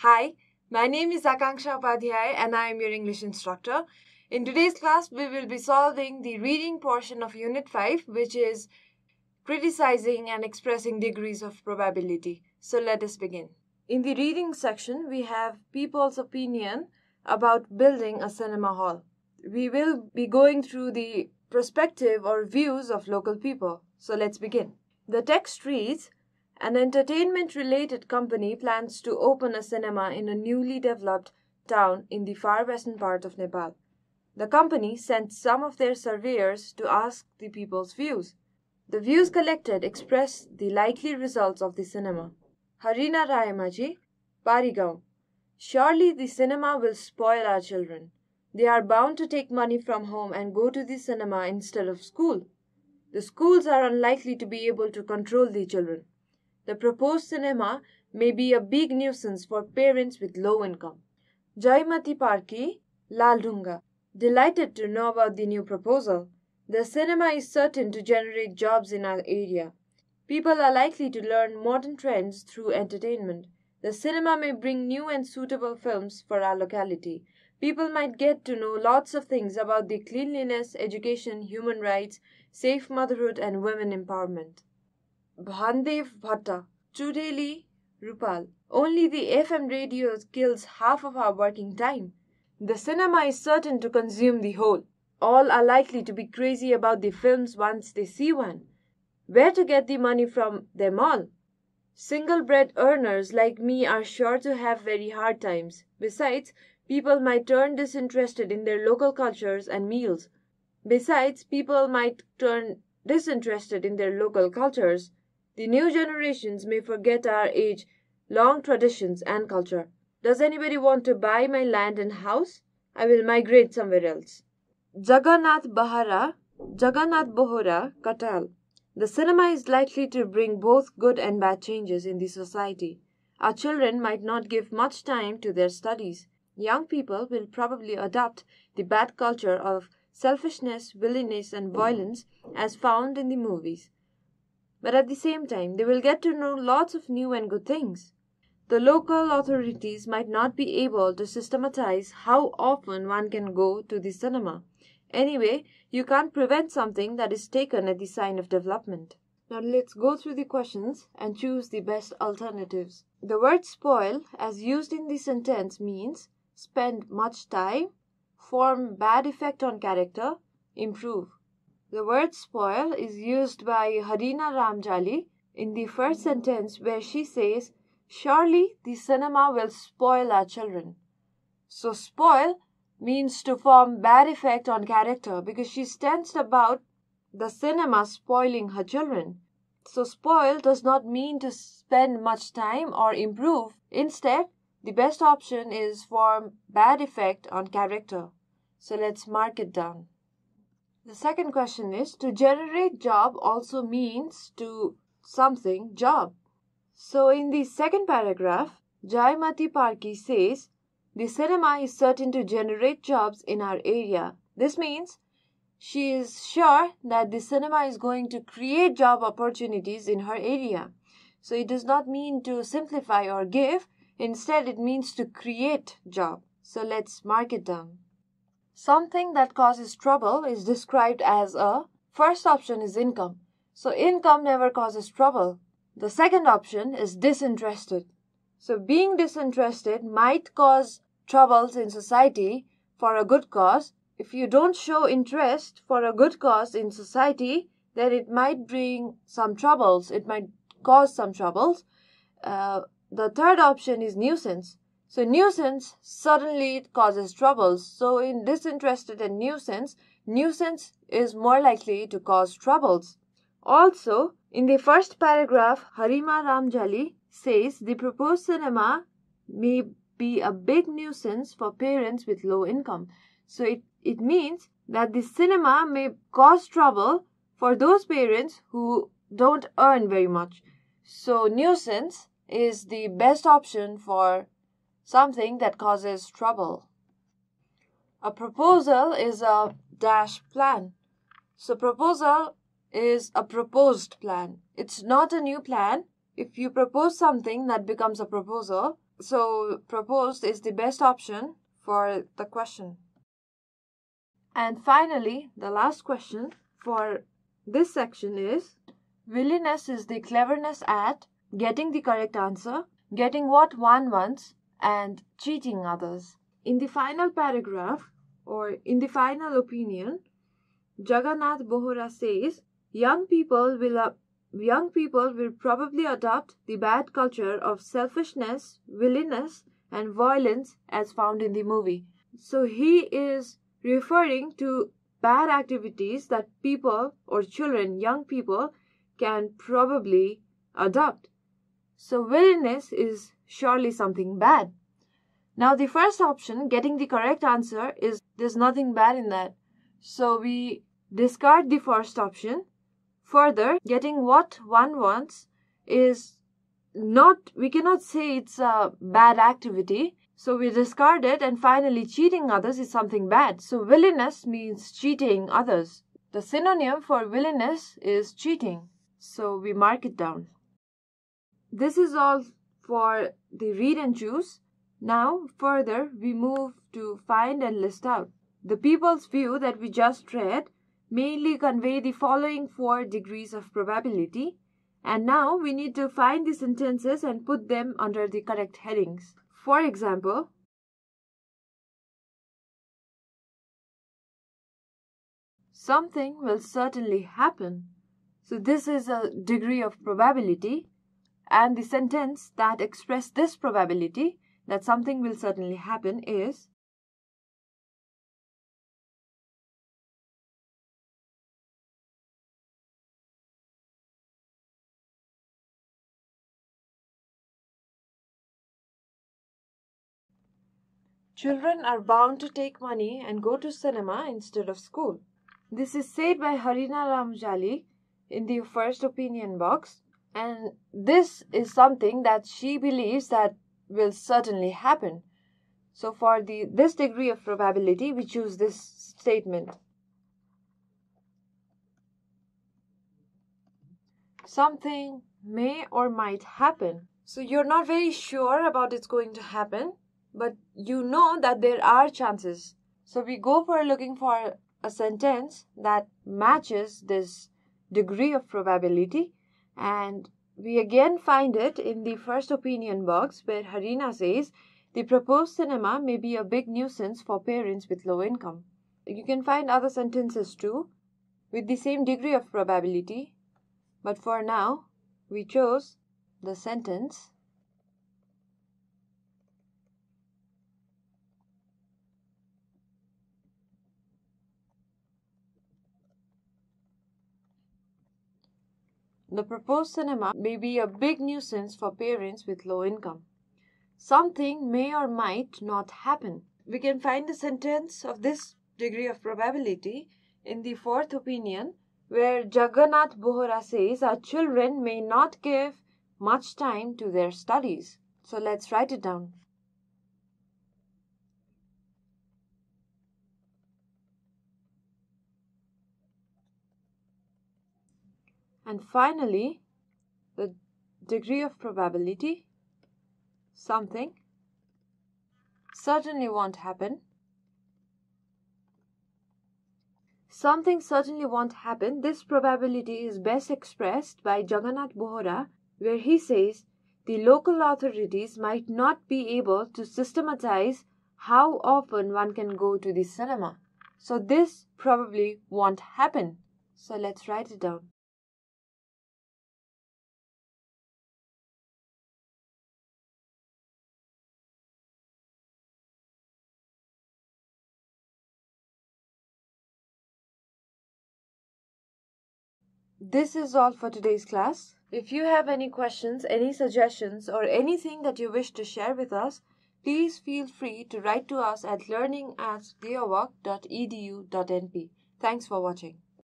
Hi, my name is Akankshya Upadhyay and I am your English instructor. In today's class, we will be solving the reading portion of Unit 5, which is criticizing and expressing degrees of probability. So let us begin. In the reading section, we have people's opinion about building a cinema hall. We will be going through the perspective or views of local people. So let's begin. The text reads, an entertainment-related company plans to open a cinema in a newly developed town in the far western part of Nepal. The company sent some of their surveyors to ask the people's views. The views collected express the likely results of the cinema. Harina Rayamaji, Parigaon. Surely the cinema will spoil our children. They are bound to take money from home and go to the cinema instead of school. The schools are unlikely to be able to control the children. The proposed cinema may be a big nuisance for parents with low income. Jaimati Parki, Laldunga. Delighted to know about the new proposal. The cinema is certain to generate jobs in our area. People are likely to learn modern trends through entertainment. The cinema may bring new and suitable films for our locality. People might get to know lots of things about the cleanliness, education, human rights, safe motherhood and women empowerment. Bhandev Bhatta, Chudeli Rupal. Only the FM radio kills half of our working time. The cinema is certain to consume the whole. All are likely to be crazy about the films once they see one. Where to get the money from them all? Single bread earners like me are sure to have very hard times. Besides, people might turn disinterested in their local cultures and meals. The new generations may forget our age-long traditions and culture. Does anybody want to buy my land and house? I will migrate somewhere else. Jagannath Bohra, Katal. The cinema is likely to bring both good and bad changes in the society. Our children might not give much time to their studies. Young people will probably adopt the bad culture of selfishness, willingness, and violence as found in the movies. But at the same time, they will get to know lots of new and good things. The local authorities might not be able to systematize how often one can go to the cinema. Anyway, you can't prevent something that is taken as the sign of development. Now let's go through the questions and choose the best alternatives. The word spoil, as used in the sentence, means spend much time, form bad effect on character, improve. The word spoil is used by Harina Ramjali in the first sentence where she says, surely the cinema will spoil our children. So spoil means to form bad effect on character because she's tensed about the cinema spoiling her children. So spoil does not mean to spend much time or improve. Instead, the best option is form bad effect on character. So let's mark it down. The second question is, to generate job also means to something job. So in the second paragraph, Jaimati Parki says, the cinema is certain to generate jobs in our area. This means she is sure that the cinema is going to create job opportunities in her area. So it does not mean to simplify or give. Instead, it means to create job. So let's mark it down. Something that causes trouble is described as a first option is income. So income never causes trouble. The second option is disinterested. So being disinterested might cause troubles in society for a good cause. If you don't show interest for a good cause in society, then it might bring some troubles. It might cause some troubles. The third option is nuisance. So nuisance suddenly causes troubles. So in disinterested and nuisance is more likely to cause troubles. Also, in the first paragraph, Harima Ramjali says the proposed cinema may be a big nuisance for parents with low income. So it means that the cinema may cause trouble for those parents who don't earn very much. So nuisance is the best option for something that causes trouble. A proposal is a dash plan. So proposal is a proposed plan. It's not a new plan. If you propose something, that becomes a proposal. So proposed is the best option for the question. And finally, the last question for this section is, willingness is the cleverness at getting the correct answer, getting what one wants, and cheating others. In the final paragraph, or in the final opinion, Jagannath Bohra says, young people will probably adopt the bad culture of selfishness, willingness, and violence as found in the movie. So he is referring to bad activities that people or children, young people, can probably adopt. So willingness is surely something bad. Now the first option, getting the correct answer, there's nothing bad in that. So we discard the first option. Further, getting what one wants is not, we cannot say it's a bad activity. So we discard it, and finally cheating others is something bad. So willingness means cheating others. The synonym for willingness is cheating. So we mark it down. This is all for the read and choose. Now further we move to find and list out. The people's view that we just read mainly convey the following 4 degrees of probability, and now we need to find the sentences and put them under the correct headings. For example, something will certainly happen. So this is a degree of probability, and the sentence that expresses this probability that something will certainly happen is, children are bound to take money and go to cinema instead of school. This is said by Harina Ramjali in the first opinion box, and this is something that she believes that will certainly happen. So for this degree of probability, we choose this statement. Something may or might happen. So you're not very sure about it's going to happen, but you know that there are chances. So we go for looking for a sentence that matches this degree of probability, and we again find it in the first opinion box where Harina says, the proposed cinema may be a big nuisance for parents with low income. You can find other sentences too with the same degree of probability, but for now we chose the sentence, the proposed cinema may be a big nuisance for parents with low income. Something may or might not happen. We can find the sentence of this degree of probability in the fourth opinion, where Jagannath Bohra says our children may not give much time to their studies. So let's write it down. And finally, the degree of probability, something certainly won't happen. Something certainly won't happen. This probability is best expressed by Jagannath Bohra, where he says the local authorities might not be able to systematize how often one can go to the cinema. So this probably won't happen. So let's write it down. This is all for today's class. If you have any questions, any suggestions, or anything that you wish to share with us, please feel free to write to us at learning@deerwalk.edu.np. Thanks for watching.